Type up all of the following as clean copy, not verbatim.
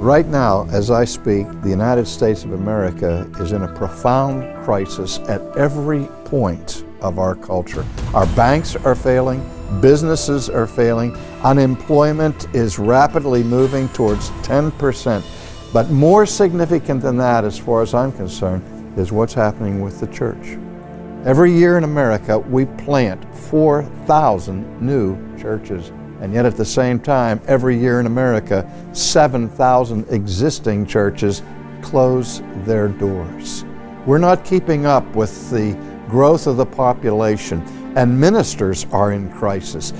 Right now, as I speak, the United States of America is in a profound crisis at every point of our culture. Our banks are failing, businesses are failing, unemployment is rapidly moving towards 10%. But more significant than that, as far as I'm concerned, is what's happening with the church. Every year in America, we plant 4,000 new churches. And yet at the same time, every year in America, 7,000 existing churches close their doors. We're not keeping up with the growth of the population, and ministers are in crisis.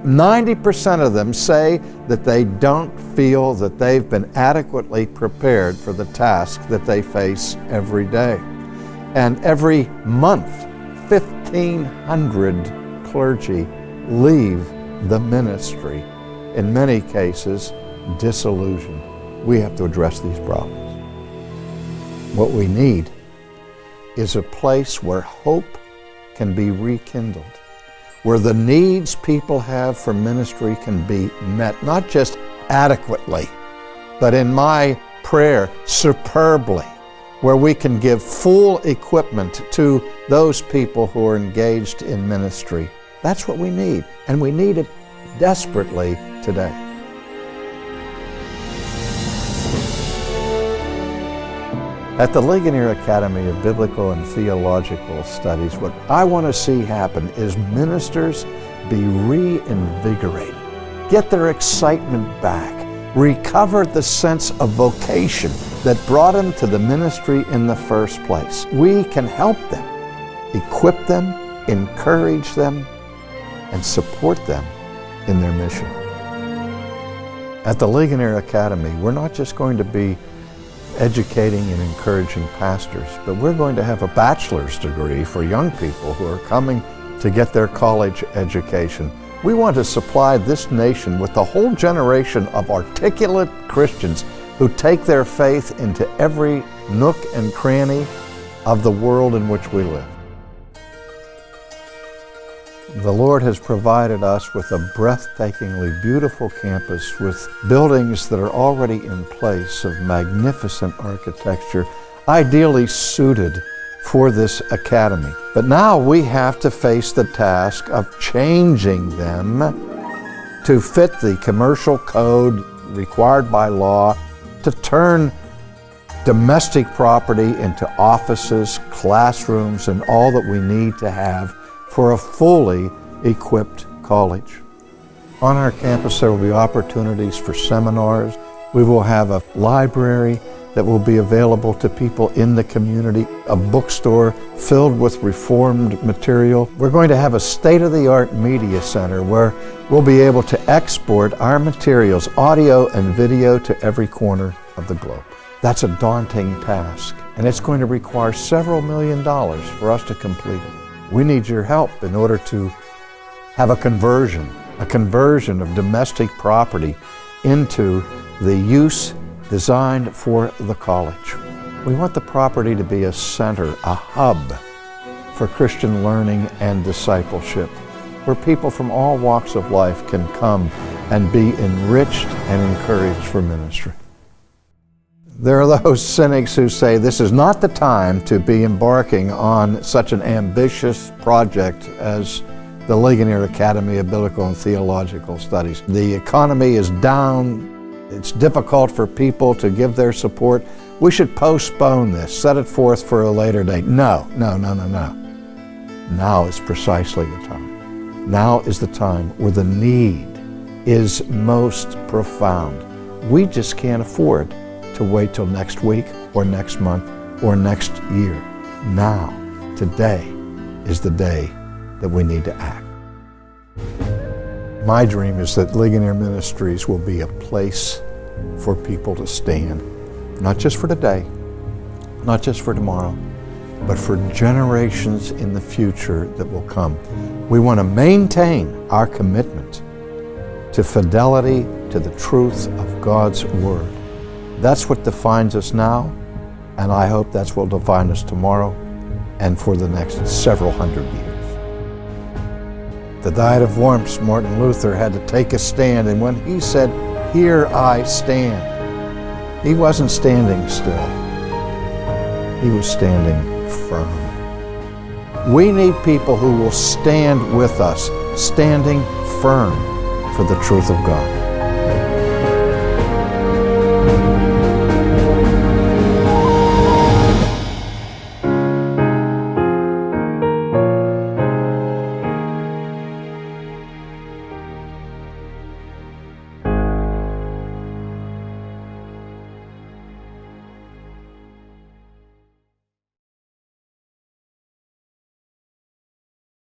90% of them say that they don't feel that they've been adequately prepared for the task that they face every day. And every month, 1,500 clergy leave the ministry, in many cases disillusioned. We have to address these problems. What we need is a place where hope can be rekindled, where the needs people have for ministry can be met, not just adequately, but in my prayer, superbly, where we can give full equipment to those people who are engaged in ministry. That's what we need, and we need it desperately today. At the Ligonier Academy of Biblical and Theological Studies, what I want to see happen is ministers be reinvigorated, get their excitement back, recover the sense of vocation that brought them to the ministry in the first place. We can help them, equip them, encourage them, and support them in their mission. At the Ligonier Academy, we're not just going to be educating and encouraging pastors, but we're going to have a bachelor's degree for young people who are coming to get their college education. We want to supply this nation with a whole generation of articulate Christians who take their faith into every nook and cranny of the world in which we live. The Lord has provided us with a breathtakingly beautiful campus with buildings that are already in place of magnificent architecture, ideally suited for this academy. But now we have to face the task of changing them to fit the commercial code required by law, to turn domestic property into offices, classrooms, and all that we need to have for a fully equipped college. On our campus, there will be opportunities for seminars. We will have a library that will be available to people in the community, a bookstore filled with reformed material. We're going to have a state-of-the-art media center where we'll be able to export our materials, audio and video, to every corner of the globe. That's a daunting task, and it's going to require several $million for us to complete it. We need your help in order to have a conversion of domestic property into the use designed for the college. We want the property to be a center, a hub for Christian learning and discipleship, where people from all walks of life can come and be enriched and encouraged for ministry. There are those cynics who say this is not the time to be embarking on such an ambitious project as the Ligonier Academy of Biblical and Theological Studies. The economy is down. It's difficult for people to give their support. We should postpone this, set it forth for a later date. No. Now is precisely the time. Now is the time where the need is most profound. We just can't afford to wait till next week or next month or next year. Now, today, is the day that we need to act. My dream is that Ligonier Ministries will be a place for people to stand, not just for today, not just for tomorrow, but for generations in the future that will come. We want to maintain our commitment to fidelity to the truth of God's Word. That's what defines us now, and I hope that's what will define us tomorrow and for the next several hundred years. The Diet of Worms, Martin Luther had to take a stand, and when he said, "Here I stand," He wasn't standing still. He was standing firm. We need people who will stand with us, standing firm for the truth of God.